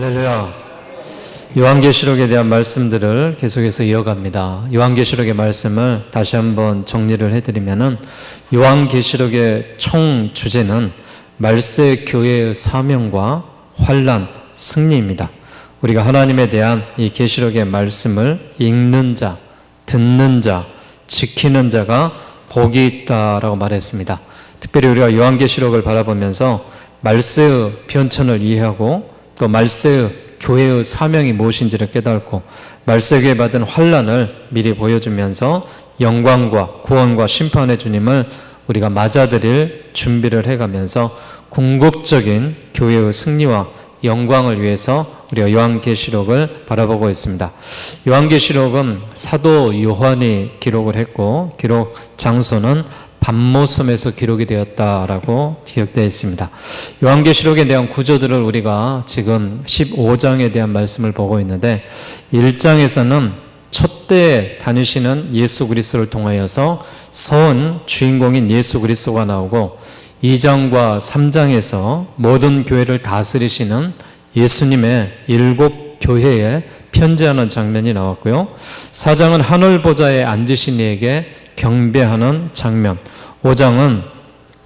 할렐루야. 요한계시록에 대한 말씀들을 계속해서 이어갑니다. 요한계시록의 말씀을 다시 한번 정리를 해드리면은, 요한계시록의 총 주제는 말세 교회의 사명과 환난, 승리입니다. 우리가 하나님에 대한 이 계시록의 말씀을 읽는 자, 듣는 자, 지키는 자가 복이 있다라고 말했습니다. 특별히 우리가 요한계시록을 바라보면서 말세의 변천을 이해하고 또 말세의 교회의 사명이 무엇인지를 깨닫고 말세교회 받은 환난을 미리 보여주면서 영광과 구원과 심판의 주님을 우리가 맞아들일 준비를 해가면서 궁극적인 교회의 승리와 영광을 위해서 우리가 요한계시록을 바라보고 있습니다. 요한계시록은 사도 요한이 기록을 했고 기록 장소는 밤모섬에서 기록이 되었다라고 기록되어 있습니다. 요한계시록에 대한 구조들을 우리가 지금 15장에 대한 말씀을 보고 있는데, 1장에서는 촛대에 다니시는 예수 그리스도를 통하여서 선 주인공인 예수 그리스도가 나오고, 2장과 3장에서 모든 교회를 다스리시는 예수님의 7 교회에 편지하는 장면이 나왔고요. 4장은 하늘 보좌에 앉으신 이에게 경배하는 장면, 5장은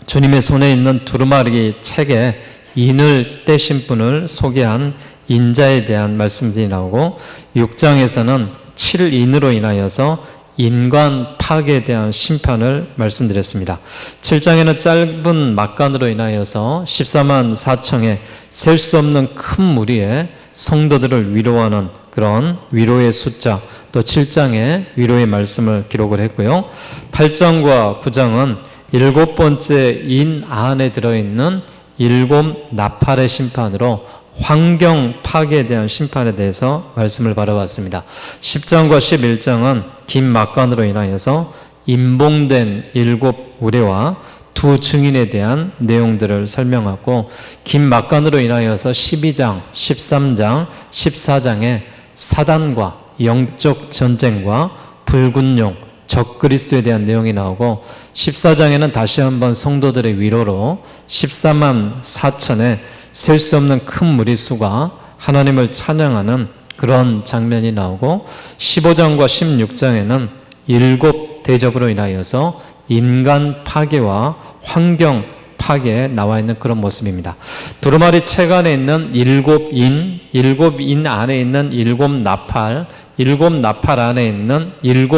주님의 손에 있는 두루마리 책에 인을 떼신 분을 소개한 인자에 대한 말씀들이 나오고, 6장에서는 7인으로 인하여서 인간 파괴에 대한 심판을 말씀드렸습니다. 7장에는 짧은 막간으로 인하여서 14만 4천의 셀 수 없는 큰 무리에 성도들을 위로하는 그런 위로의 숫자, 또 7장에 위로의 말씀을 기록을 했고요. 8장과 9장은 7번째 인 안에 들어있는 7 나팔의 심판으로 환경 파괴에 대한 심판에 대해서 말씀을 바라봤습니다. 10장과 11장은 긴 막간으로 인하여서 임봉된 7 우레와 2 증인에 대한 내용들을 설명하고, 긴 막간으로 인하여서 12장, 13장, 14장에 사단과 영적 전쟁과 붉은 용, 적그리스도에 대한 내용이 나오고, 14장에는 다시 한번 성도들의 위로로 14만 4천의 셀 수 없는 큰 무리수가 하나님을 찬양하는 그런 장면이 나오고, 15장과 16장에는 7 대접으로 인하여서 인간 파괴와 환경 파괴에 나와 있는 그런 모습입니다. 두루마리 책 안에 있는 7인 안에 있는 7 나팔, 7 나팔 안에 있는 7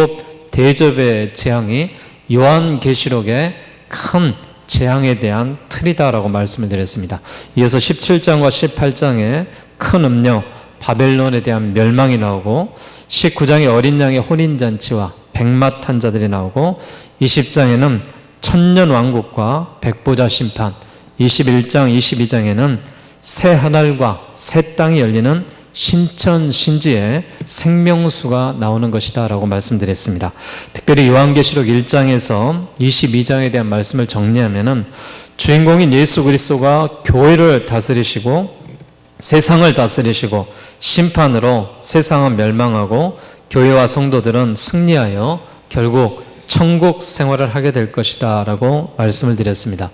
대접의 재앙이 요한계시록의 큰 재앙에 대한 틀이다라고 말씀을 드렸습니다. 이어서 17장과 18장에 큰 음녀 바벨론에 대한 멸망이 나오고, 19장에 어린 양의 혼인잔치와 백마탄 자들이 나오고, 20장에는 천년왕국과 백보자 심판, 21장, 22장에는 새 하늘과 새 땅이 열리는 신천신지의 생명수가 나오는 것이다 라고 말씀드렸습니다. 특별히 요한계시록 1장에서 22장에 대한 말씀을 정리하면은, 주인공인 예수 그리스도가 교회를 다스리시고 세상을 다스리시고 심판으로 세상은 멸망하고 교회와 성도들은 승리하여 결국 천국 생활을 하게 될 것이다 라고 말씀을 드렸습니다.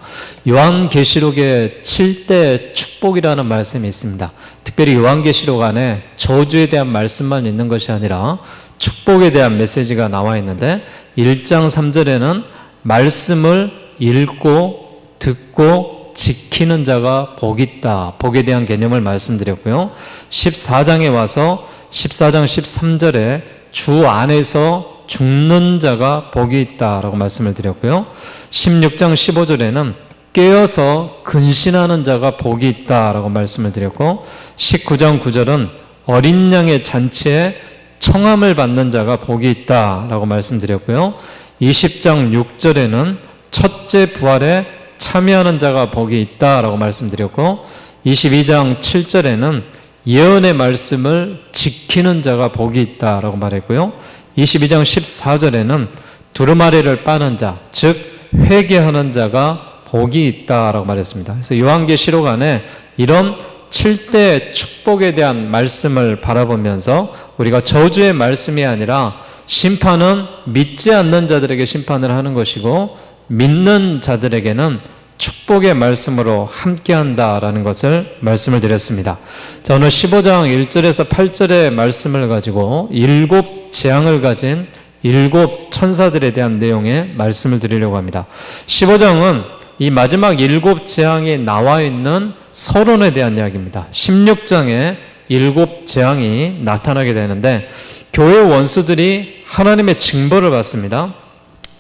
요한계시록에 7대 축복이라는 말씀이 있습니다. 특별히 요한계시록 안에 저주에 대한 말씀만 있는 것이 아니라 축복에 대한 메시지가 나와 있는데, 1장 3절에는 말씀을 읽고 듣고 지키는 자가 복이 있다, 복에 대한 개념을 말씀드렸고요. 14장에 와서 14장 13절에 주 안에서 죽는 자가 복이 있다라고 말씀을 드렸고요. 16장 15절에는 깨어서 근신하는 자가 복이 있다라고 말씀을 드렸고, 19장 9절은 어린 양의 잔치에 청함을 받는 자가 복이 있다라고 말씀드렸고요. 20장 6절에는 첫째 부활에 참여하는 자가 복이 있다라고 말씀드렸고, 22장 7절에는 예언의 말씀을 지키는 자가 복이 있다라고 말했고요. 22장 14절에는 두루마리를 빠는 자, 즉 회개하는 자가 복이 있다라고 말했습니다. 그래서 요한계시록 안에 이런 7대 축복에 대한 말씀을 바라보면서 우리가 저주의 말씀이 아니라 심판은 믿지 않는 자들에게 심판을 하는 것이고, 믿는 자들에게는 축복 축복의 말씀으로 함께한다라는 것을 말씀을 드렸습니다. 자, 오늘 15장 1절에서 8절의 말씀을 가지고 7 재앙을 가진 7 천사들에 대한 내용의 말씀을 드리려고 합니다. 15장은 이 마지막 7 재앙이 나와 있는 서론에 대한 이야기입니다. 16장에 7 재앙이 나타나게 되는데 교회 원수들이 하나님의 징벌을 받습니다.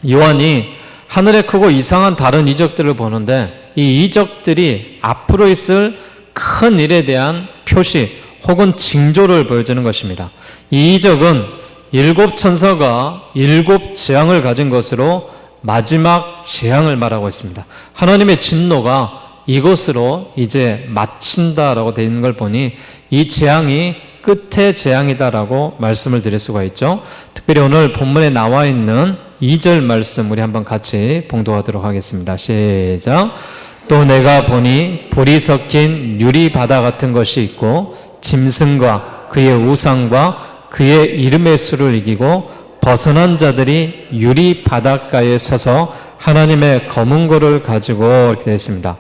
요한이 하늘에 크고 이상한 다른 이적들을 보는데 이 이적들이 앞으로 있을 큰 일에 대한 표시 혹은 징조를 보여주는 것입니다. 이 이적은 7 천사가 7 재앙을 가진 것으로 마지막 재앙을 말하고 있습니다. 하나님의 진노가 이것으로 이제 마친다라고 되어 있는 걸 보니 이 재앙이 끝의 재앙이다라고 말씀을 드릴 수가 있죠. 특별히 오늘 본문에 나와 있는 2절 말씀 우리 한번 같이 봉독하도록 하겠습니다. 시작. 또 내가 보니 불이 섞인 유리바다 같은 것이 있고 짐승과 그의 우상과 그의 이름의 수를 이기고 벗어난 자들이 유리바닷가에 서서 하나님의 검은 고를 가지고 이렇게 됐습니다.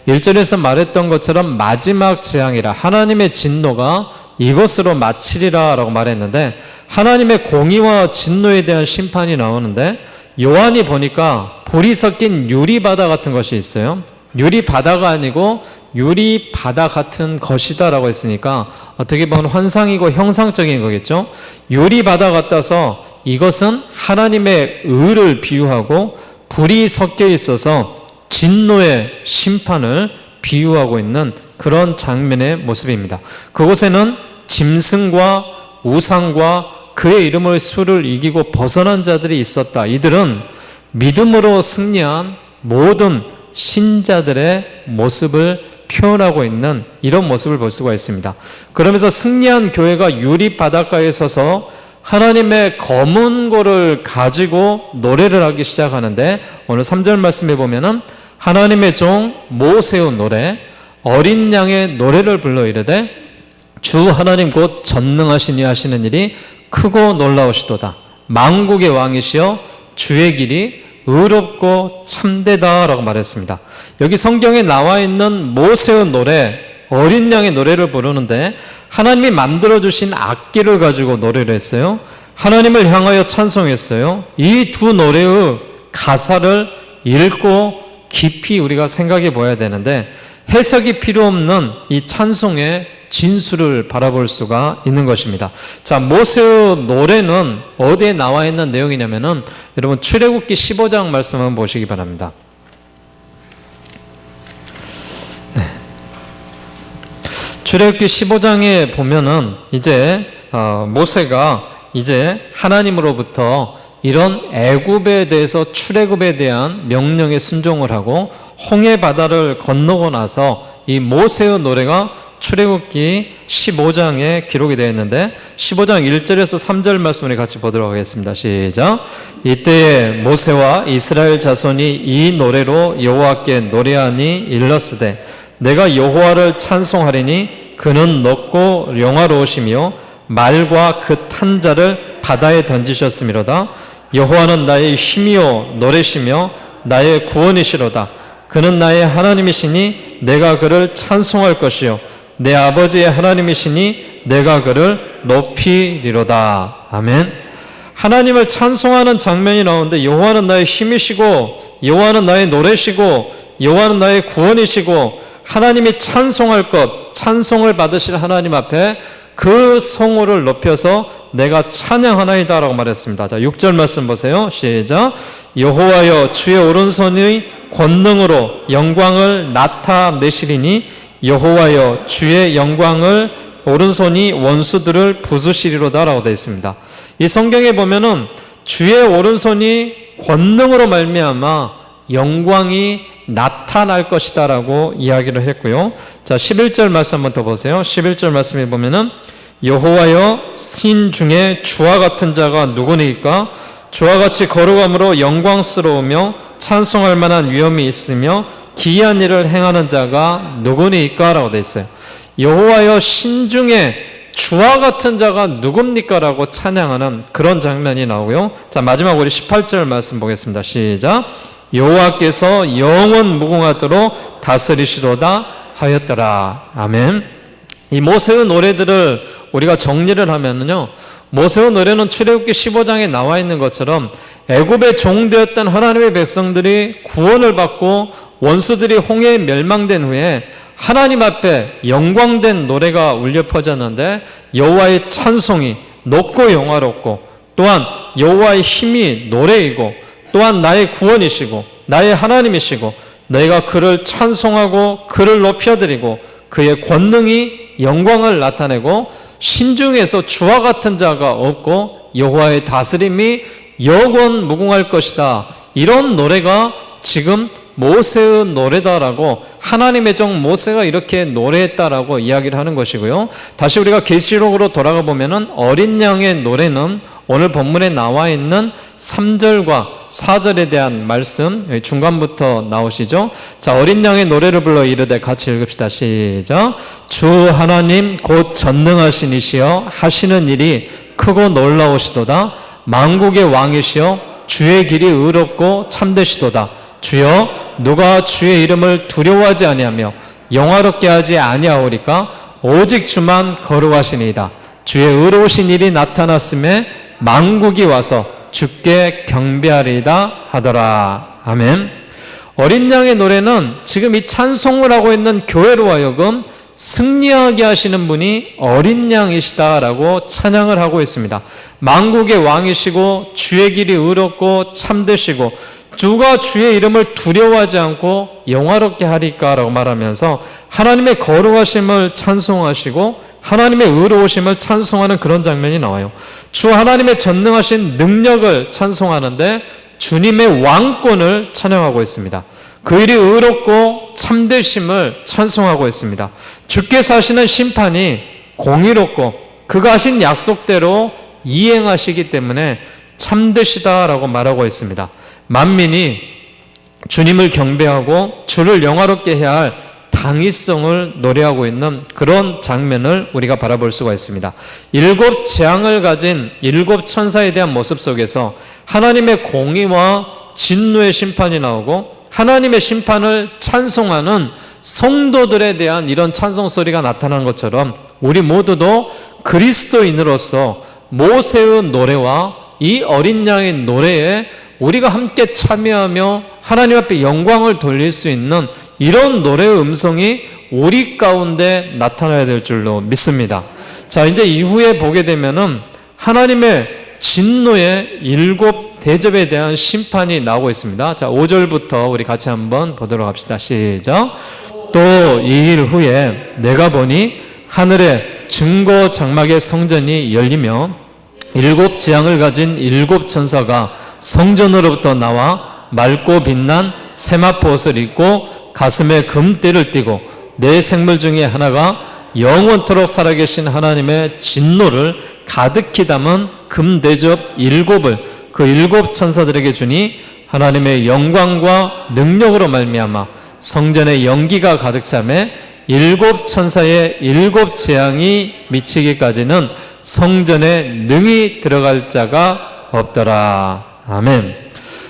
1절에서 말했던 것처럼 마지막 재앙이라 하나님의 진노가 이것으로 마치리라 라고 말했는데 하나님의 공의와 진노에 대한 심판이 나오는데 요한이 보니까 불이 섞인 유리바다 같은 것이 있어요. 유리바다가 아니고 유리바다 같은 것이다 라고 했으니까 어떻게 보면 환상이고 형상적인 거겠죠. 유리바다 같아서 이것은 하나님의 의를 비유하고 불이 섞여 있어서 진노의 심판을 비유하고 있는 그런 장면의 모습입니다. 그곳에는 짐승과 우상과 그의 이름의 수를 이기고 벗어난 자들이 있었다. 이들은 믿음으로 승리한 모든 신자들의 모습을 표현하고 있는 이런 모습을 볼 수가 있습니다. 그러면서 승리한 교회가 유리바닷가에 서서 하나님의 검은 고를 가지고 노래를 하기 시작하는데 오늘 3절 말씀에 보면은 하나님의 종 모세의 노래 어린 양의 노래를 불러 이르되 주 하나님 곧 전능하시니 하시는 일이 크고 놀라우시도다. 만국의 왕이시여 주의 길이 의롭고 참되다 라고 말했습니다. 여기 성경에 나와 있는 모세의 노래 어린 양의 노래를 부르는데 하나님이 만들어주신 악기를 가지고 노래를 했어요. 하나님을 향하여 찬송했어요. 이 두 노래의 가사를 읽고 깊이 우리가 생각해 봐야 되는데 해석이 필요 없는 이 찬송의 진수를 바라볼 수가 있는 것입니다. 자, 모세의 노래는 어디에 나와 있는 내용이냐면은 여러분 출애굽기 15장 말씀 한번 보시기 바랍니다. 네. 출애굽기 15장에 보면은 이제 모세가 이제 하나님으로부터 이런 애굽에 대해서 출애굽에 대한 명령에 순종을 하고 홍해 바다를 건너고 나서 이 모세의 노래가 출애굽기 15장에 기록이 되어 있는데 15장 1절에서 3절 말씀을 같이 보도록 하겠습니다. 시작. 이때에 모세와 이스라엘 자손이 이 노래로 여호와께 노래하니 일렀으되 내가 여호와를 찬송하리니 그는 높고 영화로우시며 말과 그 탄 자를 바다에 던지셨음이로다. 여호와는 나의 힘이요 노래시며 나의 구원이시로다. 그는 나의 하나님이시니 내가 그를 찬송할 것이요 내 아버지의 하나님이시니 내가 그를 높이리로다. 아멘. 하나님을 찬송하는 장면이 나오는데 여호와는 나의 힘이시고 여호와는 나의 노래시고 여호와는 나의 구원이시고 하나님이 찬송할 것, 찬송을 받으실 하나님 앞에 그 성호를 높여서 내가 찬양하나이다 라고 말했습니다. 자, 6절 말씀 보세요. 시작. 여호와여 주의 오른손의 권능으로 영광을 나타내시리니 여호와여 주의 영광을 오른손이 원수들을 부수시리로다 라고 되어 있습니다. 이 성경에 보면은 주의 오른손이 권능으로 말미암아 영광이 나타날 것이다 라고 이야기를 했고요. 자, 11절 말씀 한번 더 보세요. 11절 말씀에 보면은 여호와여 신 중에 주와 같은 자가 누구니까 주와 같이 거룩함으로 영광스러우며 찬송할 만한 위엄이 있으며 기이한 일을 행하는 자가 누구니까 라고 되어 있어요. 여호와여 신 중에 주와 같은 자가 누굽니까 라고 찬양하는 그런 장면이 나오고요. 자, 마지막 우리 18절 말씀 보겠습니다. 시작. 여호와께서 영원 무궁하도록 다스리시로다 하였더라. 아멘. 이 모세의 노래들을 우리가 정리를 하면요, 모세의 노래는 출애굽기 15장에 나와 있는 것처럼 애굽의 종되었던 하나님의 백성들이 구원을 받고 원수들이 홍해에 멸망된 후에 하나님 앞에 영광된 노래가 울려 퍼졌는데, 여호와의 찬송이 높고 영화롭고 또한 여호와의 힘이 노래이고 또한 나의 구원이시고 나의 하나님이시고 내가 그를 찬송하고 그를 높여드리고 그의 권능이 영광을 나타내고 신중에서 주와 같은 자가 없고 여호와의 다스림이 영원 무궁할 것이다. 이런 노래가 지금 모세의 노래다라고, 하나님의 종 모세가 이렇게 노래했다라고 이야기를 하는 것이고요. 다시 우리가 계시록으로 돌아가 보면은 어린 양의 노래는 오늘 본문에 나와 있는 3절과 4절에 대한 말씀, 중간부터 나오시죠. 자, 어린 양의 노래를 불러 이르되 같이 읽읍시다. 시작. 주 하나님 곧 전능하신 이시여 하시는 일이 크고 놀라우시도다. 만국의 왕이시여 주의 길이 의롭고 참되시도다. 주여 누가 주의 이름을 두려워하지 아니하며 영화롭게 하지 아니하오리까? 오직 주만 거룩하시니이다. 주의 의로우신 일이 나타났음에 만국이 와서 주께 경배하리이다 하더라. 아멘. 어린 양의 노래는 지금 이 찬송을 하고 있는 교회로 하여금 승리하게 하시는 분이 어린 양이시다라고 찬양을 하고 있습니다. 만국의 왕이시고 주의 길이 의롭고 참되시고 주가 주의 이름을 두려워하지 않고 영화롭게 하리까라고 말하면서 하나님의 거룩하심을 찬송하시고 하나님의 의로우심을 찬송하는 그런 장면이 나와요. 주 하나님의 전능하신 능력을 찬송하는데 주님의 왕권을 찬양하고 있습니다. 그 일이 의롭고 참되심을 찬송하고 있습니다. 주께서 하시는 심판이 공의롭고 그가 하신 약속대로 이행하시기 때문에 참되시다라고 말하고 있습니다. 만민이 주님을 경배하고 주를 영화롭게 해야 할 당위성을 노래하고 있는 그런 장면을 우리가 바라볼 수가 있습니다. 7 재앙을 가진 7 천사에 대한 모습 속에서 하나님의 공의와 진노의 심판이 나오고 하나님의 심판을 찬송하는 성도들에 대한 이런 찬송 소리가 나타난 것처럼 우리 모두도 그리스도인으로서 모세의 노래와 이 어린 양의 노래에 우리가 함께 참여하며 하나님 앞에 영광을 돌릴 수 있는 이런 노래의 음성이 우리 가운데 나타나야 될 줄로 믿습니다. 자, 이제 이후에 보게 되면은 하나님의 진노의 7 대접에 대한 심판이 나오고 있습니다. 자, 5절부터 우리 같이 한번 보도록 합시다. 시작. 또 이 일 후에 내가 보니 하늘에 증거 장막의 성전이 열리며 7 재앙을 가진 7 천사가 성전으로부터 나와 맑고 빛난 세마포 옷을 입고 가슴에 금띠를 띠고 네 생물 중에 하나가 영원토록 살아계신 하나님의 진노를 가득히 담은 금대접 7을 그 7 천사들에게 주니 하나님의 영광과 능력으로 말미암아 성전에 연기가 가득 차매 7 천사의 7 재앙이 미치기까지는 성전에 능히 들어갈 자가 없더라. 아멘.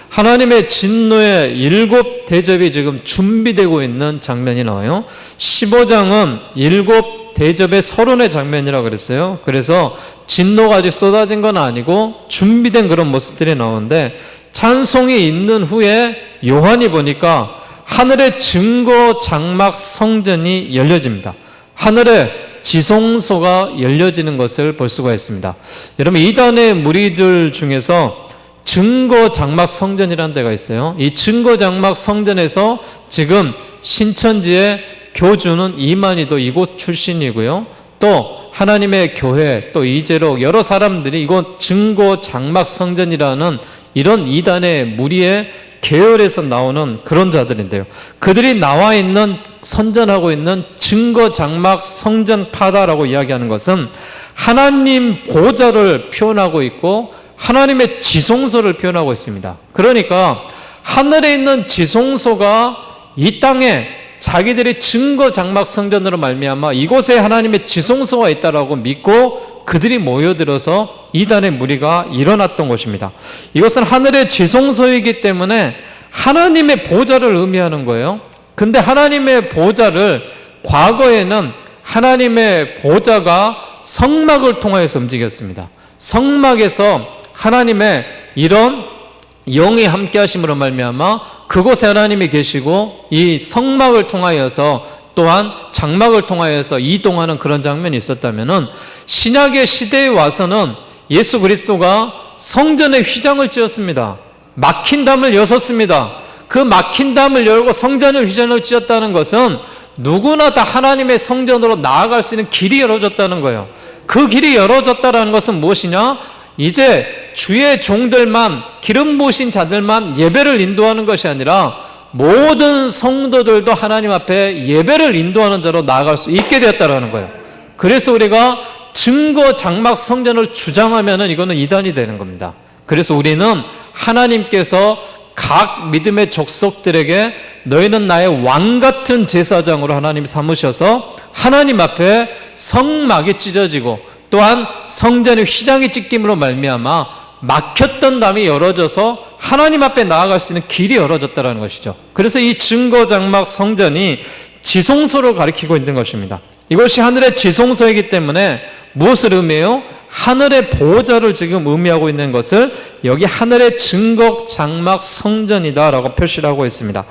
하나님의 진노의 7 대접이 지금 준비되고 있는 장면이 나와요. 15장은 7 대접의 서론의 장면이라고 그랬어요. 그래서 진노가 아직 쏟아진 건 아니고 준비된 그런 모습들이 나오는데, 찬송이 있는 후에 요한이 보니까 하늘의 증거 장막 성전이 열려집니다. 하늘의 지성소가 열려지는 것을 볼 수가 있습니다. 여러분, 이단의 무리들 중에서 증거 장막 성전이라는 데가 있어요. 이 증거 장막 성전에서 지금 신천지의 교주는 이만희도 이곳 출신이고요. 또 하나님의 교회, 또 이재록 여러 사람들이 이곳 증거 장막 성전이라는 이런 이단의 무리의 계열에서 나오는 그런 자들인데요. 그들이 나와 있는, 선전하고 있는 증거 장막 성전파다라고 이야기하는 것은 하나님 보좌를 표현하고 있고 하나님의 지성소를 표현하고 있습니다. 그러니까 하늘에 있는 지성소가 이 땅에 자기들의 증거 장막 성전으로 말미암아 이곳에 하나님의 지성소가 있다라고 믿고 그들이 모여들어서 이단의 무리가 일어났던 것입니다. 이것은 하늘의 지성소이기 때문에 하나님의 보좌를 의미하는 거예요. 근데 하나님의 보좌를 과거에는 하나님의 보좌가 성막을 통하여서 움직였습니다. 성막에서 하나님의 이런 영이 함께 하심으로 말미암아 그곳에 하나님이 계시고 이 성막을 통하여서 또한 장막을 통하여서 이동하는 그런 장면이 있었다면은 신약의 시대에 와서는 예수 그리스도가 성전에 휘장을 찧었습니다. 막힌 담을 여섰습니다. 그 막힌 담을 열고 성전에 휘장을 찧었다는 것은 누구나 다 하나님의 성전으로 나아갈 수 있는 길이 열어졌다는 거예요. 그 길이 열어졌다는 것은 무엇이냐? 이제 주의 종들만, 기름 부으신 자들만 예배를 인도하는 것이 아니라 모든 성도들도 하나님 앞에 예배를 인도하는 자로 나아갈 수 있게 되었다는 거예요. 그래서 우리가 증거 장막 성전을 주장하면은 이거는 이단이 되는 겁니다. 그래서 우리는 하나님께서 각 믿음의 족속들에게 너희는 나의 왕 같은 제사장으로 하나님 삼으셔서 하나님 앞에 성막이 찢어지고 또한 성전의 휘장이 찢김으로 말미암아 막혔던 담이 열어져서 하나님 앞에 나아갈 수 있는 길이 열어졌다는 것이죠. 그래서 이 증거 장막 성전이 지성소를 가리키고 있는 것입니다. 이것이 하늘의 지성소이기 때문에 무엇을 의미해요? 하늘의 보호자를 지금 의미하고 있는 것을 여기 하늘의 증거 장막 성전이다라고 표시를 하고 있습니다.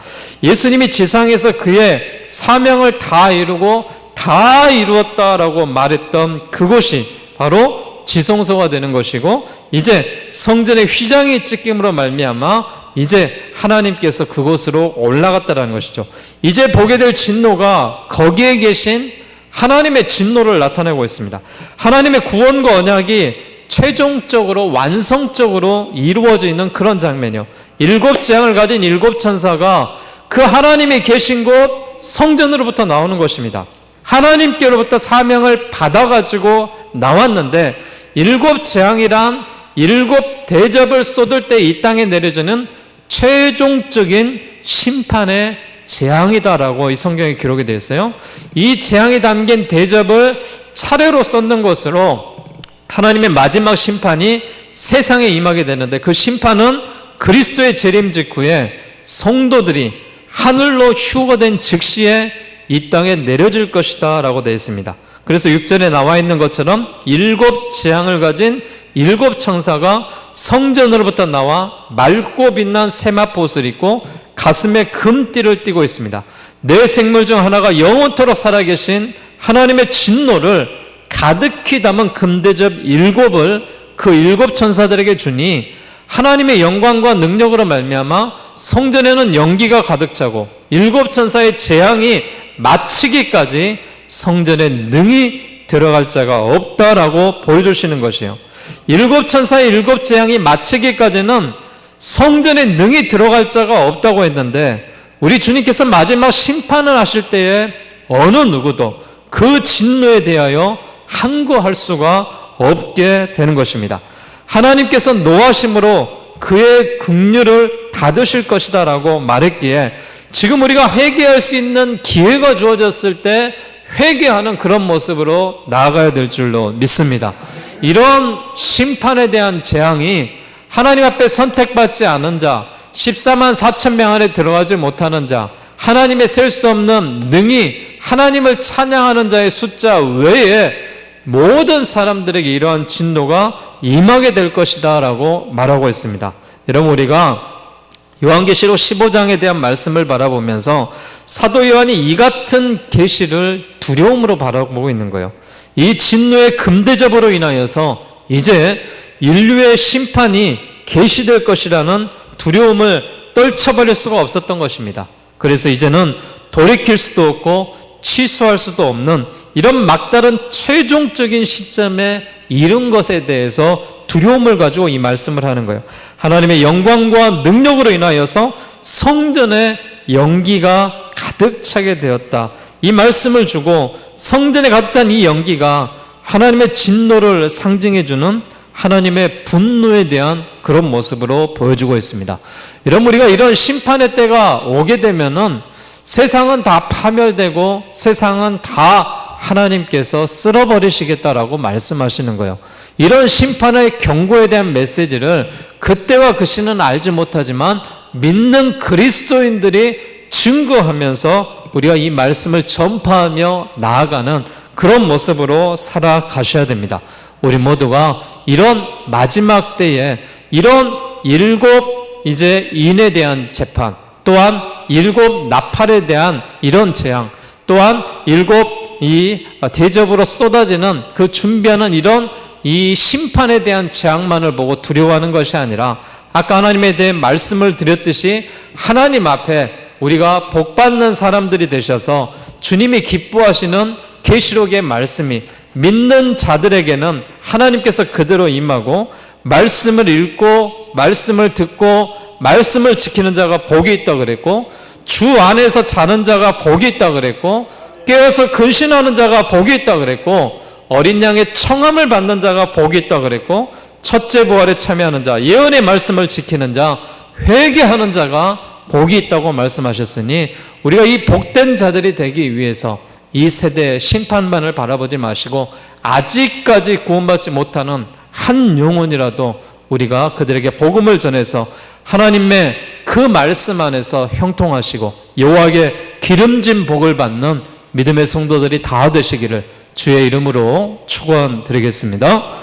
예수님이 지상에서 그의 사명을 다 이루고 다 이루었다라고 말했던 그곳이 바로 지성소가 되는 것이고, 이제 성전의 휘장이 찢김으로 말미암아 이제 하나님께서 그곳으로 올라갔다라는 것이죠. 이제 보게 될 진노가 거기에 계신 하나님의 진노를 나타내고 있습니다. 하나님의 구원과 언약이 최종적으로 완성적으로 이루어져 있는 그런 장면이요. 7 재앙을 가진 7 천사가 그 하나님이 계신 곳 성전으로부터 나오는 것입니다. 하나님께로부터 사명을 받아가지고 나왔는데 7 재앙이란 7 대접을 쏟을 때 이 땅에 내려지는 최종적인 심판의 재앙이다라고 이 성경에 기록이 되어 있어요. 이 재앙이 담긴 대접을 차례로 쏟는 것으로 하나님의 마지막 심판이 세상에 임하게 되는데, 그 심판은 그리스도의 재림 직후에 성도들이 하늘로 휴거된 즉시에 이 땅에 내려질 것이다 라고 되어 있습니다. 그래서 6절에 나와 있는 것처럼 7 재앙을 가진 7 천사가 성전으로부터 나와 맑고 빛난 세마포옷을 입고 가슴에 금띠를 띠고 있습니다. 네 생물 중 하나가 영원토록 살아계신 하나님의 진노를 가득히 담은 금대접 7을 그 7 천사들에게 주니 하나님의 영광과 능력으로 말미암아 성전에는 연기가 가득 차고 7 천사의 재앙이 마치기까지 성전에 능히 들어갈 자가 없다라고 보여주시는 것이에요. 7 천사의 7 재앙이 마치기까지는 성전에 능히 들어갈 자가 없다고 했는데, 우리 주님께서 마지막 심판을 하실 때에 어느 누구도 그 진노에 대하여 항거할 수가 없게 되는 것입니다. 하나님께서 노하심으로 그의 긍휼을 닫으실 것이다 라고 말했기에 지금 우리가 회개할 수 있는 기회가 주어졌을 때 회개하는 그런 모습으로 나아가야 될 줄로 믿습니다. 이런 심판에 대한 재앙이 하나님 앞에 선택받지 않은 자, 14만 4천 명 안에 들어가지 못하는 자, 하나님의 셀 수 없는 능히 하나님을 찬양하는 자의 숫자 외에 모든 사람들에게 이러한 진노가 임하게 될 것이다 라고 말하고 있습니다. 여러분, 우리가 요한계시록 15장에 대한 말씀을 바라보면서 사도 요한이 이 같은 계시를 두려움으로 바라보고 있는 거예요. 이 진노의 금대접으로 인하여서 이제 인류의 심판이 계시될 것이라는 두려움을 떨쳐버릴 수가 없었던 것입니다. 그래서 이제는 돌이킬 수도 없고 취소할 수도 없는 이런 막다른 최종적인 시점에 이른 것에 대해서 두려움을 가지고 이 말씀을 하는 거예요. 하나님의 영광과 능력으로 인하여서 성전에 연기가 가득 차게 되었다. 이 말씀을 주고 성전에 가득 찬 이 연기가 하나님의 진노를 상징해주는 하나님의 분노에 대한 그런 모습으로 보여주고 있습니다. 여러분, 우리가 이런 심판의 때가 오게 되면은 세상은 다 파멸되고 세상은 다 하나님께서 쓸어버리시겠다라고 말씀하시는 거예요. 이런 심판의 경고에 대한 메시지를 그때와 그 시는 알지 못하지만 믿는 그리스도인들이 증거하면서 우리가 이 말씀을 전파하며 나아가는 그런 모습으로 살아가셔야 됩니다. 우리 모두가 이런 마지막 때에 이런 7 이제 인에 대한 재판, 또한 7 나팔에 대한 이런 재앙, 또한 7 이 대접으로 쏟아지는 그 준비하는 이런 이 심판에 대한 재앙만을 보고 두려워하는 것이 아니라 아까 하나님에 대해 말씀을 드렸듯이 하나님 앞에 우리가 복받는 사람들이 되셔서 주님이 기뻐하시는 계시록의 말씀이 믿는 자들에게는 하나님께서 그대로 임하고 말씀을 읽고 말씀을 듣고 말씀을 지키는 자가 복이 있다 그랬고 주 안에서 자는 자가 복이 있다 그랬고 깨어서 근신하는 자가 복이 있다 그랬고 어린 양의 청함을 받는 자가 복이 있다 그랬고 첫째 부활에 참여하는 자, 예언의 말씀을 지키는 자, 회개하는 자가 복이 있다고 말씀하셨으니 우리가 이 복된 자들이 되기 위해서 이 세대의 심판만을 바라보지 마시고 아직까지 구원받지 못하는 한 영혼이라도 우리가 그들에게 복음을 전해서 하나님의 그 말씀 안에서 형통하시고 여호와의 기름진 복을 받는 믿음의 성도들이 다 되시기를 주의 이름으로 축원드리겠습니다.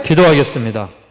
기도하겠습니다.